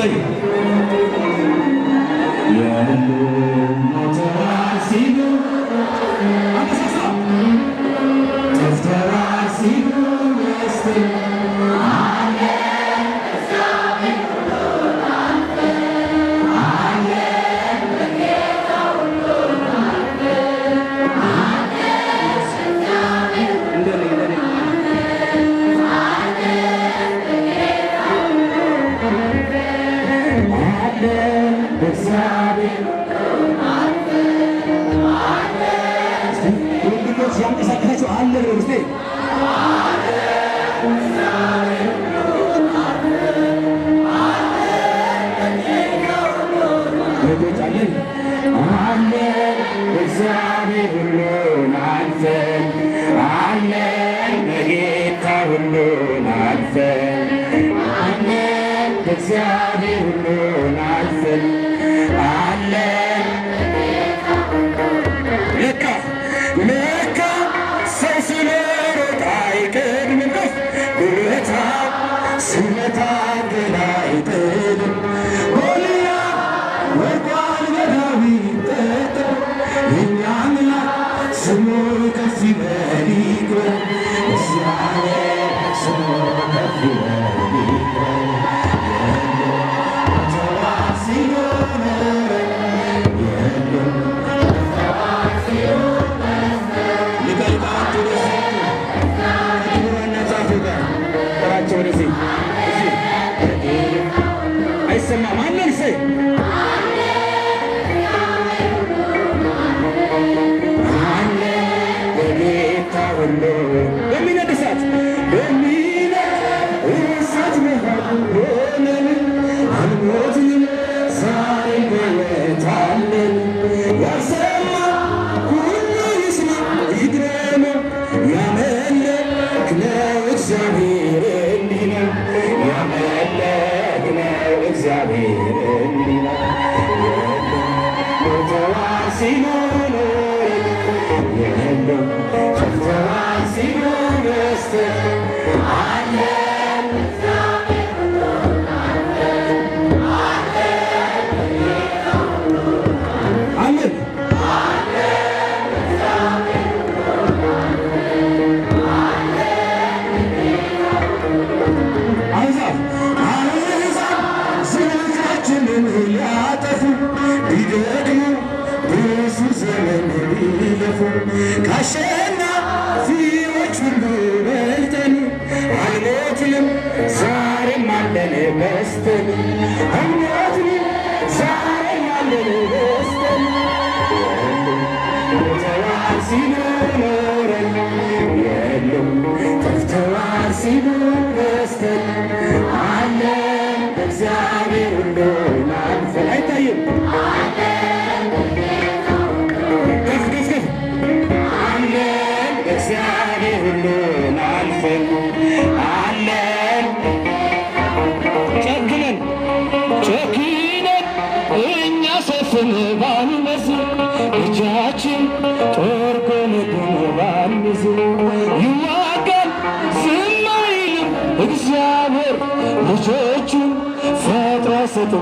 እሰይ የሁሉም ሞተዋል ሲሉ አነሳሳ ጠፍተዋል ሲሉ ያንቀሳቀሳቸው አለ ነው ስ ቻለን አለ እግዚአብሔር ሁሉን አልፈን አለን በጌታ ሁሉን አልፈን አለን እግዚአብሔር ሁሉን አልፈን አለን ለካ ሰው ሲኖሩት አይቀድምም ጉልበታ ስመታ ገና አይጥልም ጎልያድ ወድቋል በዳዊት ጠጠር የእኛ አምላክ ስሙ ከፍ ይበል ይክበር እግዚአብሔር ስሙ ከፍ ይበል ይክበር አይሰማም አለን ሰይ አለ በጌታ ሁሉ በሚነድ እሳት መሃል ሆነን አልሞትንም ዛሬ በሕይወት አለን ያልሰማ ሁሉ ይስማ ይግረመው ያመለክነው እግዚአብሔር እንዲህ ነው ያመለክነው እግዚአብሔር እንዲህ ነው ሞተዋል ሲሉ የለም ጠፍተዋል ሲሉ በስተት አለን ከአሸናፊዎች ሁሉ በልጠን አልሞትንም ዛሬም አለን በስተን አልሞትንም ዛሬም አለን በስተን ሞተዋል ሲሉ ኖረን የሉም ጠፍተዋል ሲሉ በስተን አለን እግዚአብሔር ሁሉን አልፈን አይታይም እግዚአብሔር ሁሉን አልፈን አለን ጨክነን እኛ ሰፍን ባንመስል እጃችን ጦር ጎንጉን ባንይዝ ይዋጋል ዝም አይልም እግዚአብሔር ልጆቹን ፈጥሮ ሰጥቶ